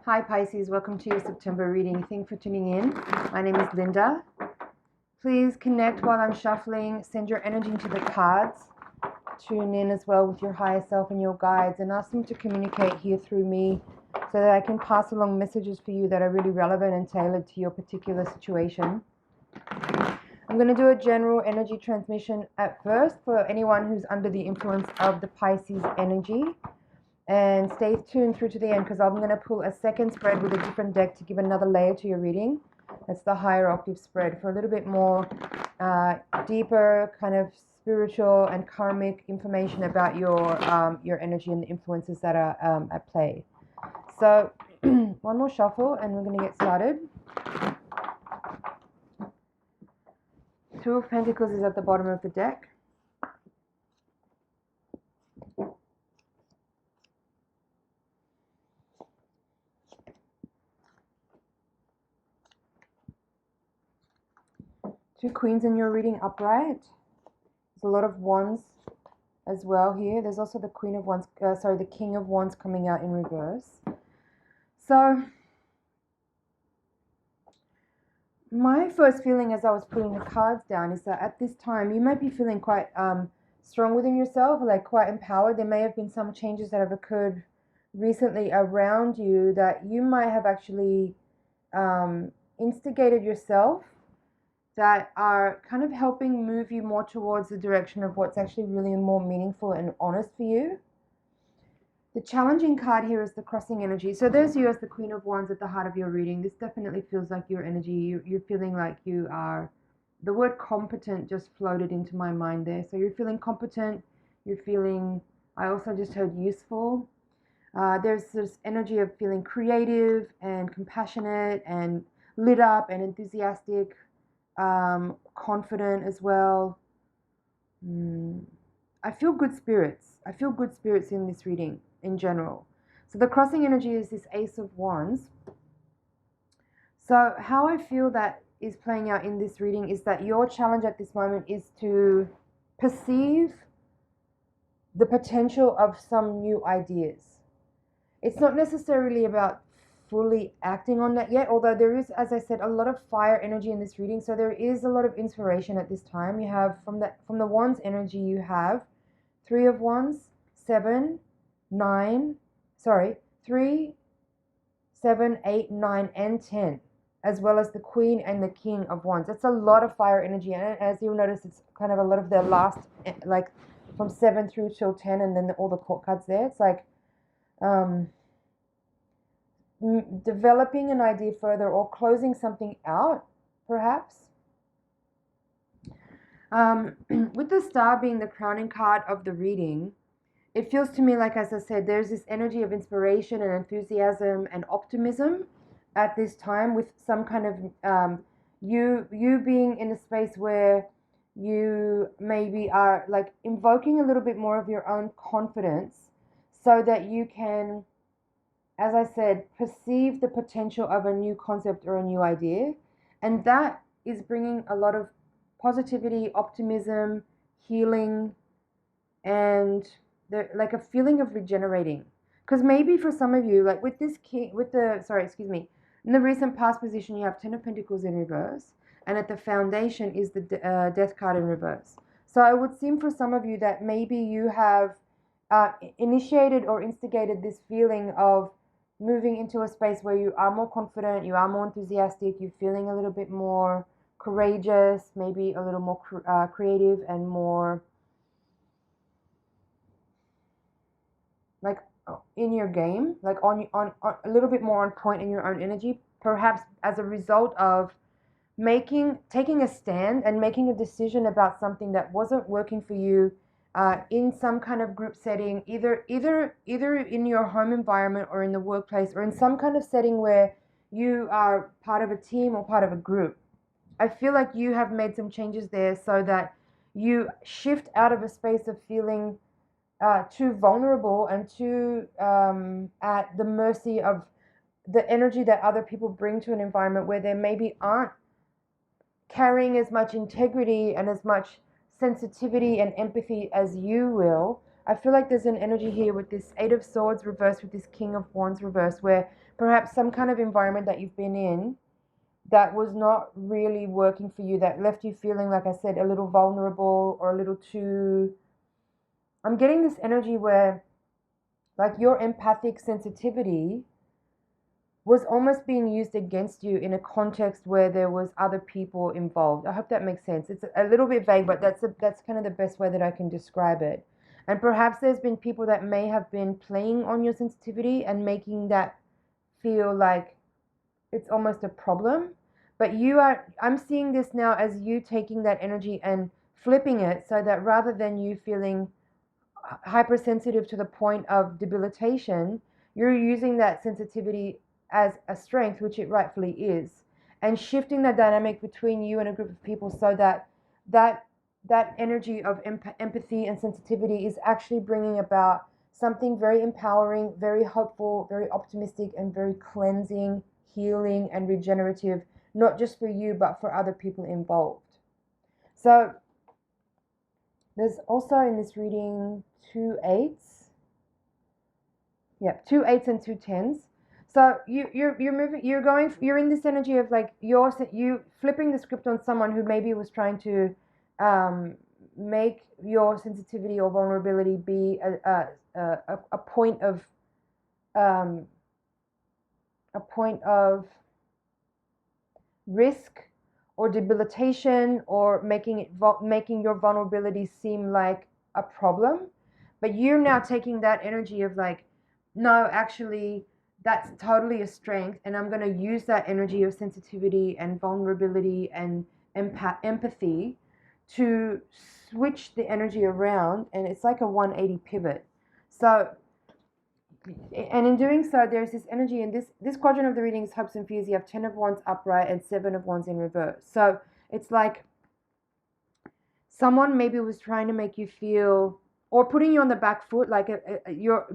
Hi Pisces, welcome to your September reading. Thanks for tuning in. My name is Linda. Please connect while I'm shuffling. Send your energy into the cards. Tune in as well with your higher self and your guides and ask them to communicate here through me so that I can pass along messages for you that are really relevant and tailored to your particular situation. I'm going to do a general energy transmission at first for anyone who's under the influence of the Pisces energy. And stay tuned through to the end because I'm going to pull a second spread with a different deck to give another layer to your reading. That's the Higher Octave spread for a little bit more deeper kind of spiritual and karmic information about your energy and the influences that are at play. So one more shuffle and we're going to get started. Two of Pentacles is at the bottom of the deck. Two Queens in your reading upright. There's a lot of Wands as well here. There's also the Queen of Wands, the King of Wands coming out in reverse. So my first feeling as I was putting the cards down is that at this time you might be feeling quite strong within yourself, like quite empowered. There may have been some changes that have occurred recently around you that you might have actually instigated yourself, that are kind of helping move you more towards the direction of what's actually really more meaningful and honest for you. The challenging card here is the crossing energy. So there's you as the Queen of Wands at the heart of your reading. This definitely feels like your energy. You're feeling like you are, the word competent just floated into my mind there. So you're feeling competent. You're feeling, I also just heard useful. There's this energy of feeling creative and compassionate and lit up and enthusiastic. Confident as well. I feel good spirits. I feel good spirits in this reading in general. So the crossing energy is this Ace of Wands. So how I feel that is playing out in this reading is that your challenge at this moment is to perceive the potential of some new ideas. It's not necessarily about fully acting on that yet, although there is, as I said, a lot of fire energy in this reading, so there is a lot of inspiration at this time. You have from the Wands energy, you have 3 of Wands, 7, 9, 3, 7, 8, 9, and 10, as well as the Queen and the King of Wands. That's a lot of fire energy, and as you'll notice, it's kind of a lot of the last, like from 7 through till 10, and then all the court cards there. It's like developing an idea further or closing something out, perhaps. With the Star being the crowning card of the reading, it feels to me like, as I said, there's this energy of inspiration and enthusiasm and optimism at this time, with some kind of you being in a space where you maybe are like invoking a little bit more of your own confidence so that you can, as I said, perceive the potential of a new concept or a new idea. And that is bringing a lot of positivity, optimism, healing, and like a feeling of regenerating. Because maybe for some of you, like with this king, in the recent past position, you have 10 of Pentacles in reverse. And at the foundation is the Death card in reverse. So it would seem for some of you that maybe you have initiated or instigated this feeling of moving into a space where you are more confident, you are more enthusiastic, you're feeling a little bit more courageous, maybe a little more creative and more like in your game, like on a little bit more on point in your own energy, perhaps as a result of taking a stand and making a decision about something that wasn't working for you in some kind of group setting, either in your home environment or in the workplace or in some kind of setting where you are part of a team or part of a group. I feel like you have made some changes there so that you shift out of a space of feeling too vulnerable and too at the mercy of the energy that other people bring to an environment where they maybe aren't carrying as much integrity and as much sensitivity and empathy as you will, I feel like there's an energy here with this Eight of Swords reversed with this King of Wands reversed, where perhaps some kind of environment that you've been in that was not really working for you, that left you feeling, like I said, a little vulnerable or a little too... I'm getting this energy where like your empathic sensitivity was almost being used against you in a context where there was other people involved. I hope that makes sense. It's a little bit vague, but that's kind of the best way that I can describe it. And perhaps there's been people that may have been playing on your sensitivity and making that feel like it's almost a problem. But I'm seeing this now as you taking that energy and flipping it so that rather than you feeling hypersensitive to the point of debilitation, you're using that sensitivity as a strength, which it rightfully is, and shifting the dynamic between you and a group of people so that that energy of empathy and sensitivity is actually bringing about something very empowering, very hopeful, very optimistic, and very cleansing, healing, and regenerative, not just for you, but for other people involved. So there's also in this reading 2 8s. Yeah, 2 8s and 2 10s. So you're in this energy of like you flipping the script on someone who maybe was trying to make your sensitivity or vulnerability be a point of risk or debilitation, or making your vulnerability seem like a problem. But you're now taking that energy of like, no, actually that's totally a strength, and I'm going to use that energy of sensitivity and vulnerability and empathy to switch the energy around, and it's like a 180 pivot. So, and in doing so, there's this energy, and this quadrant of the reading is hopes and fears. You have 10 of Wands upright and 7 of Wands in reverse. So it's like someone maybe was trying to make you feel, or putting you on the back foot, like your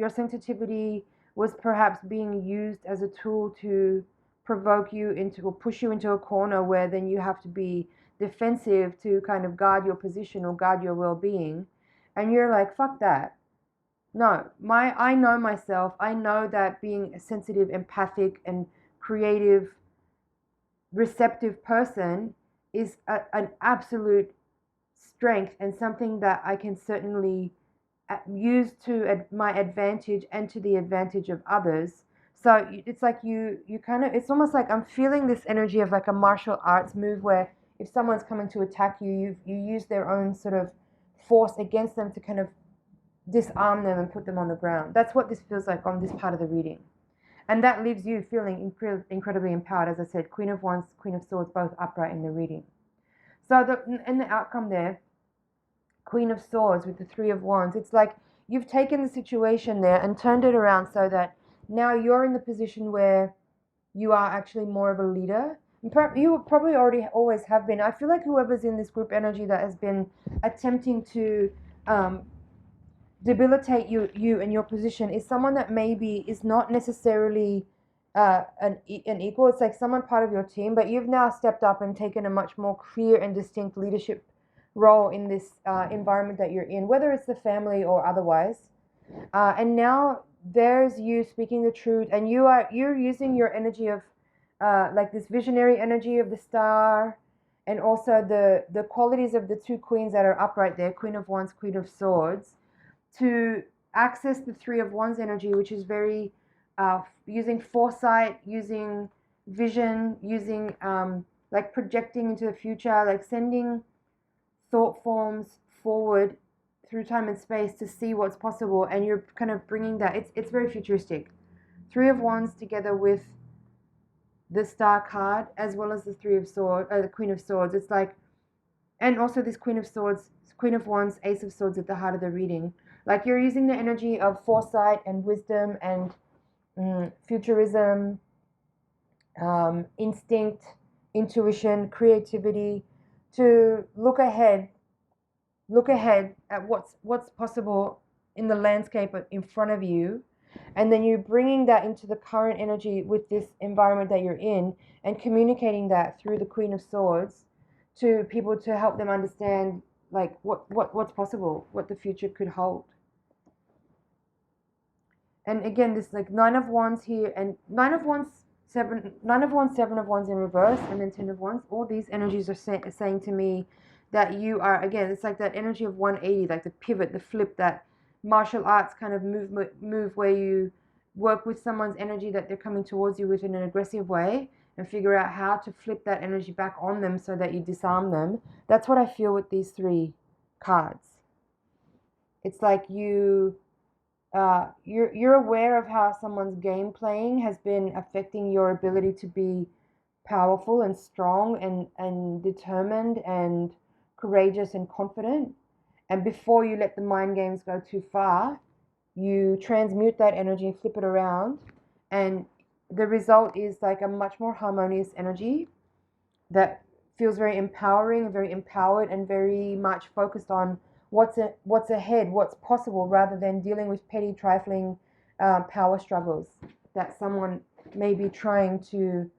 sensitivity was perhaps being used as a tool to provoke you into, or push you into a corner where then you have to be defensive to kind of guard your position or guard your well-being. And you're like, fuck that. No, I know myself. I know that being a sensitive, empathic, and creative, receptive person is an absolute strength and something that I can certainly use to my advantage and to the advantage of others. So it's like you kind of, it's almost like I'm feeling this energy of like a martial arts move where if someone's coming to attack you, you use their own sort of force against them to kind of disarm them and put them on the ground. That's what this feels like on this part of the reading. And that leaves you feeling incredibly empowered. As I said, Queen of Wands, Queen of Swords, both upright in the reading. So in the outcome there, Queen of Swords with the 3 of Wands, it's like you've taken the situation there and turned it around so that now you're in the position where you are actually more of a leader. You probably already always have been. I feel like whoever's in this group energy that has been attempting to debilitate you and your position is someone that maybe is not necessarily an equal. It's like someone part of your team, but you've now stepped up and taken a much more clear and distinct leadership role in this environment that you're in, whether it's the family or otherwise. And now there's you speaking the truth, and you're using your energy of like this visionary energy of the star, and also the qualities of the 2 queens that are upright there, Queen of Wands, Queen of Swords, to access the 3 of Wands energy, which is very using foresight, using vision, using like projecting into the future, like sending thought forms forward through time and space to see what's possible. And you're kind of bringing that, it's very futuristic. 3 of Wands together with the Star card, as well as the 3 of Swords, the Queen of Swords. It's like, and also this Queen of Swords, Queen of Wands, Ace of Swords at the heart of the reading. Like you're using the energy of foresight and wisdom and futurism, instinct, intuition, creativity, to look ahead at what's possible in the landscape in front of you, and then you're bringing that into the current energy with this environment that you're in, and communicating that through the Queen of Swords to people to help them understand like what's possible, what the future could hold. And again, this like Nine of Wands here, and Nine of Wands, Seven of Wands in reverse, and then Ten of Wands. All these energies are saying to me that you are, again, it's like that energy of 180, like the pivot, the flip, that martial arts kind of move where you work with someone's energy that they're coming towards you with in an aggressive way, and figure out how to flip that energy back on them so that you disarm them. That's what I feel with these three cards. It's like you're aware of how someone's game playing has been affecting your ability to be powerful and strong and determined and courageous and confident. And before you let the mind games go too far, you transmute that energy and flip it around. And the result is like a much more harmonious energy that feels very empowering and very empowered and very much focused on what's ahead, what's possible, rather than dealing with petty, trifling power struggles that someone may be trying to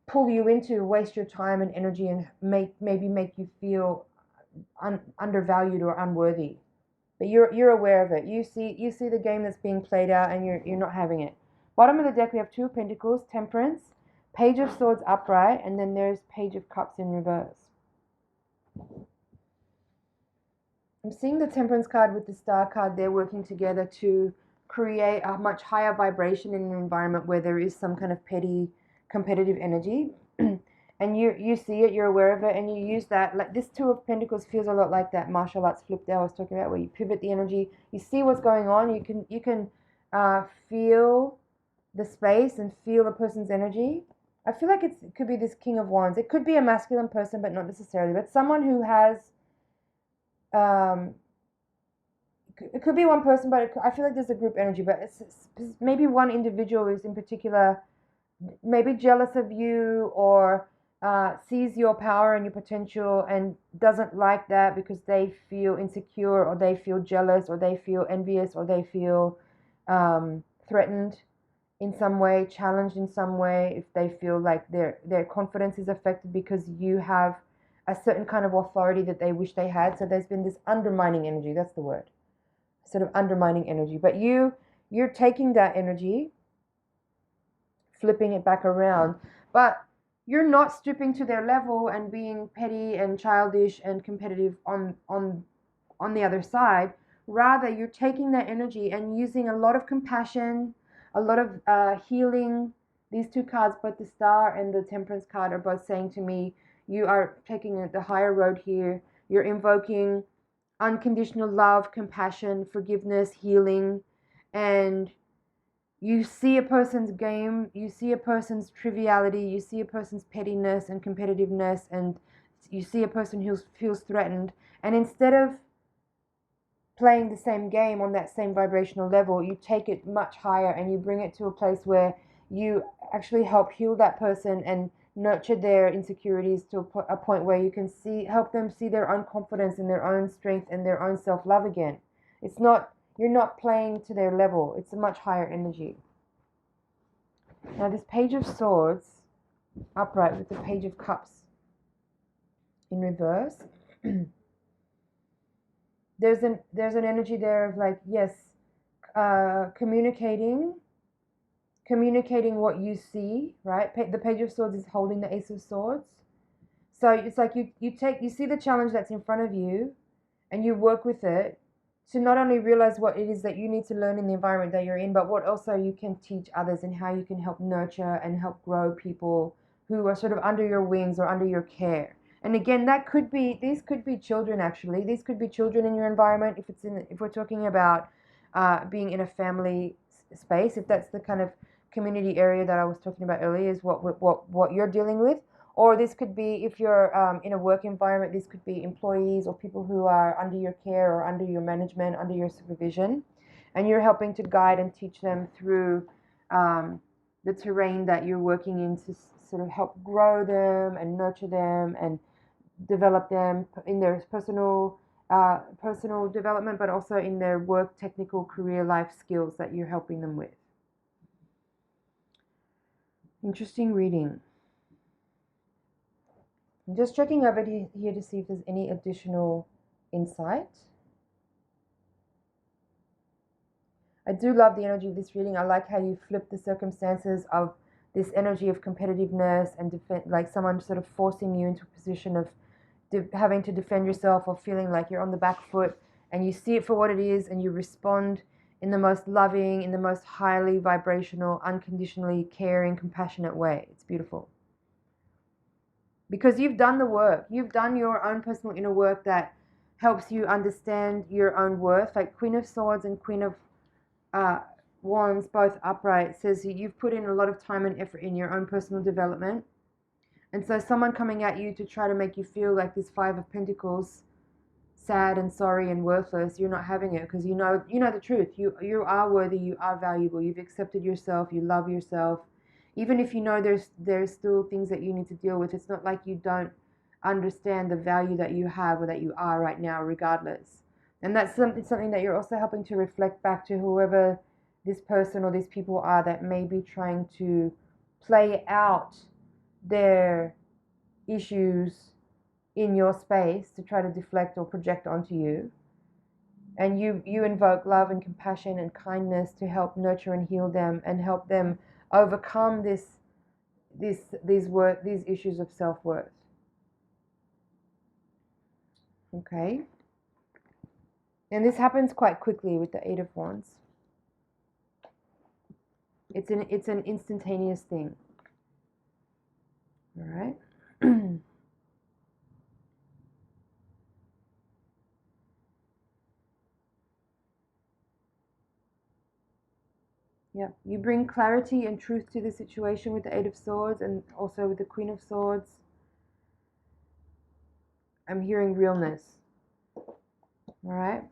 pull you into, waste your time and energy, and maybe make you feel undervalued or unworthy. But you're aware of it. You see the game that's being played out, and you're not having it. Bottom of the deck, we have Two of Pentacles, Temperance, Page of Swords upright, and then there's Page of Cups in reverse. I'm seeing the Temperance card with the Star card. They're working together to create a much higher vibration in an environment where there is some kind of petty competitive energy. And you see it, you're aware of it, and you use that. Like this Two of Pentacles feels a lot like that martial arts flip that I was talking about, where you pivot the energy, you see what's going on, you can feel the space and feel the person's energy. I feel like it could be this King of Wands. It could be a masculine person, but not necessarily. But someone who has it could be one person, but I feel like there's a group energy. But it's maybe one individual is in particular maybe jealous of you, or sees your power and your potential and doesn't like that because they feel insecure, or they feel jealous, or they feel envious, or they feel threatened in some way, challenged in some way, if they feel like their confidence is affected because you have a certain kind of authority that they wish they had. So there's been this undermining energy, that's the word, sort of undermining energy. But you're taking that energy, flipping it back around, but you're not stooping to their level and being petty and childish and competitive on the other side. Rather, you're taking that energy and using a lot of compassion, a lot of healing. These two cards, both the Star and the Temperance card, are both saying to me, you are taking the higher road here. You're invoking unconditional love, compassion, forgiveness, healing, and you see a person's game, you see a person's triviality, you see a person's pettiness and competitiveness, and you see a person who feels threatened. And instead of playing the same game on that same vibrational level, you take it much higher and you bring it to a place where you actually help heal that person and nurture their insecurities to a point where you can help them see their own confidence and their own strength and their own self-love again. You're not playing to their level. It's a much higher energy. Now this Page of Swords upright with the Page of Cups in reverse. There's an energy there of like, yes, communicating what you see, right? The Page of Swords is holding the Ace of Swords. So it's like you see the challenge that's in front of you and you work with it to not only realize what it is that you need to learn in the environment that you're in, but what also you can teach others and how you can help nurture and help grow people who are sort of under your wings or under your care. And again, these could be children actually. These could be children in your environment if we're talking about being in a family space, if that's the kind of community area that I was talking about earlier is what you're dealing with. Or this could be, if you're in a work environment, this could be employees or people who are under your care or under your management, under your supervision. And you're helping to guide and teach them through the terrain that you're working in to sort of help grow them and nurture them and develop them in their personal development, but also in their work, technical, career, life skills that you're helping them with. Interesting reading. I'm just checking over here to see if there's any additional insight. I do love the energy of this reading. I like how you flip the circumstances of this energy of competitiveness and like someone sort of forcing you into a position of having to defend yourself or feeling like you're on the back foot, and you see it for what it is and you respond in the most loving, in the most highly vibrational, unconditionally caring, compassionate way. It's beautiful. Because you've done the work. You've done your own personal inner work that helps you understand your own worth. Like Queen of Swords and Queen of Wands, both upright, says that you've put in a lot of time and effort in your own personal development. And so someone coming at you to try to make you feel like this Five of Pentacles, sad and sorry and worthless, you're not having it, because you know the truth. You are worthy, you are valuable, you've accepted yourself, you love yourself. Even if you know there's still things that you need to deal with, it's not like you don't understand the value that you have or that you are right now, regardless. And that's something that you're also helping to reflect back to whoever this person or these people are that may be trying to play out their issues in your space to try to deflect or project onto you. And you invoke love and compassion and kindness to help nurture and heal them and help them overcome these issues of self-worth. Okay. And this happens quite quickly with the Eight of Wands. It's an instantaneous thing. All right. Yeah, you bring clarity and truth to the situation with the Eight of Swords and also with the Queen of Swords. I'm hearing realness. All right.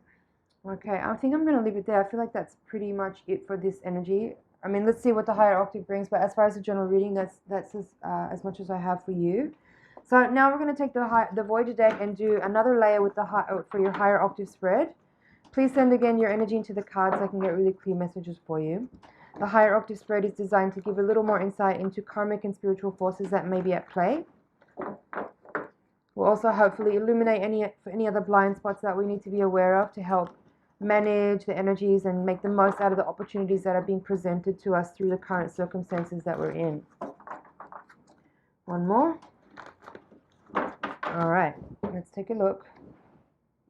Okay, I think I'm going to leave it there. I feel like that's pretty much it for this energy. I mean, let's see what the Higher Octave brings, but as far as the general reading, that's as much as I have for you. So now we're going to take the Voyager deck and do another layer with for your Higher Octave spread. Please send again your energy into the cards so I can get really clear messages for you. The Higher Octave spread is designed to give a little more insight into karmic and spiritual forces that may be at play. We'll also hopefully illuminate any other blind spots that we need to be aware of to help manage the energies and make the most out of the opportunities that are being presented to us through the current circumstances that we're in. One more. All right, let's take a look.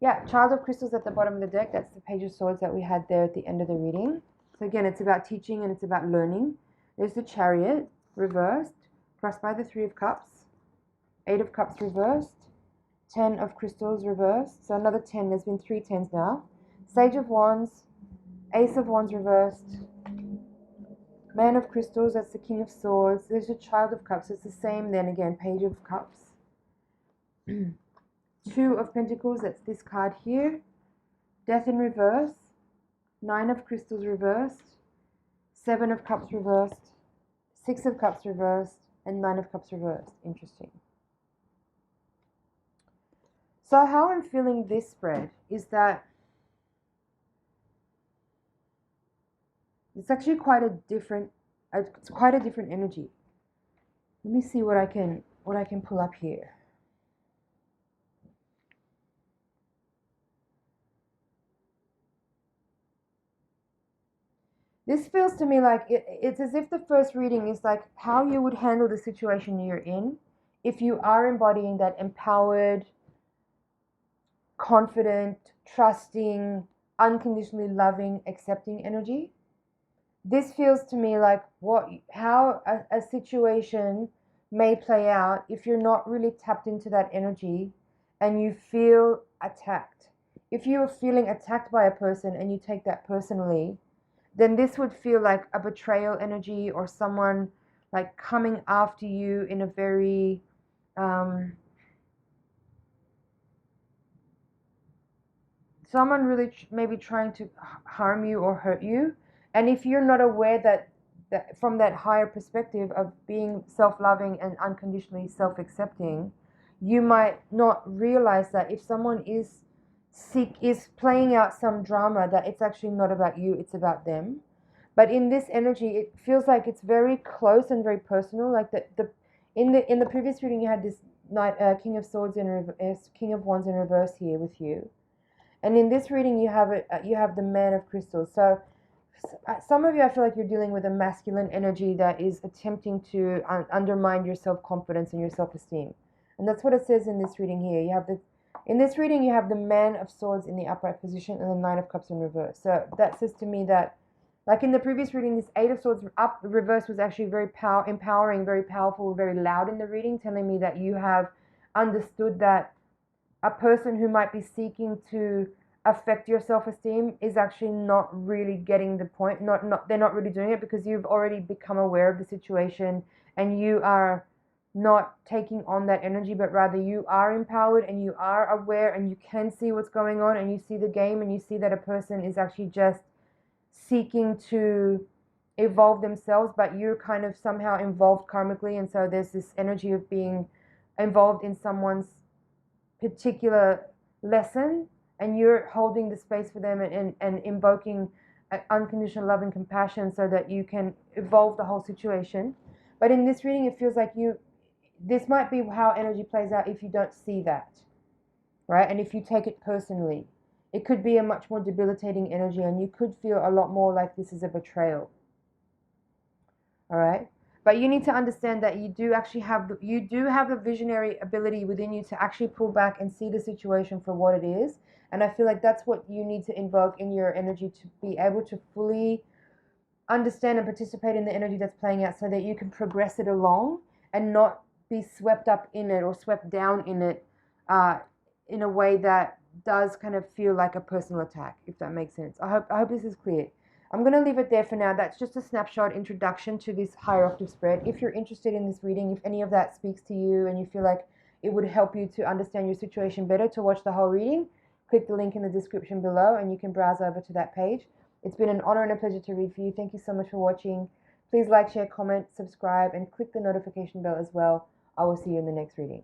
Yeah, Child of Crystals at the bottom of the deck. That's the Page of Swords that we had there at the end of the reading. So again, it's about teaching and it's about learning. There's the Chariot reversed, crossed by the Three of Cups, Eight of Cups reversed, 10 of Crystals reversed. So another 10. There's been 3 10s now. Sage of Wands, Ace of Wands reversed, Man of Crystals, that's the King of Swords. There's the Child of Cups, it's the same then again, Page of Cups. 2 of Pentacles, that's this card here. Death in reverse, 9 of Crystals reversed, 7 of Cups reversed, 6 of Cups reversed, and 9 of Cups reversed. Interesting. So how I'm feeling this spread is that it's actually quite a different energy. Let me see what I can pull up here. This feels to me like it's as if the first reading is like how you would handle the situation you're in if you are embodying that empowered, confident, trusting, unconditionally loving, accepting energy. This feels to me like how a situation may play out if you're not really tapped into that energy and you feel attacked. If you are feeling attacked by a person and you take that personally, then this would feel like a betrayal energy or someone like coming after you in a very someone really maybe trying to harm you or hurt you. And if you're not aware that from that higher perspective of being self-loving and unconditionally self-accepting, you might not realize that if someone is playing out some drama, that it's actually not about you, it's about them. But in this energy, it feels like it's very close and very personal. Like in the previous reading, you had King of Swords in reverse, King of Wands in reverse here with you. And in this reading, you have the Man of Crystals. So some of you, I feel like you're dealing with a masculine energy that is attempting to undermine your self-confidence and your self-esteem. And that's what it says in this reading here. In this reading, you have the Man of Swords in the upright position and the Nine of Cups in reverse. So that says to me that, like in the previous reading, this Eight of Swords up reverse was actually very empowering, very powerful, very loud in the reading, telling me that you have understood that a person who might be seeking to affect your self-esteem is actually not really getting the point. They're not really doing it because you've already become aware of the situation and you are not taking on that energy, but rather you are empowered and you are aware and you can see what's going on and you see the game and you see that a person is actually just seeking to evolve themselves, but you're kind of somehow involved karmically, and so there's this energy of being involved in someone's particular lesson, and you're holding the space for them and invoking unconditional love and compassion so that you can evolve the whole situation. But in this reading, it feels like this might be how energy plays out if you don't see that, right? And if you take it personally, it could be a much more debilitating energy and you could feel a lot more like this is a betrayal. All right? But you need to understand that you do have the visionary ability within you to actually pull back and see the situation for what it is. And I feel like that's what you need to invoke in your energy to be able to fully understand and participate in the energy that's playing out so that you can progress it along and not be swept up in it or swept down in it in a way that does kind of feel like a personal attack, if that makes sense. I hope this is clear. I'm going to leave it there for now. That's just a snapshot introduction to this higher octave spread. If you're interested in this reading, if any of that speaks to you and you feel like it would help you to understand your situation better, to watch the whole reading, click the link in the description below and you can browse over to that page. It's been an honor and a pleasure to read for you. Thank you so much for watching. Please like, share, comment, subscribe, and click the notification bell as well. I will see you in the next reading.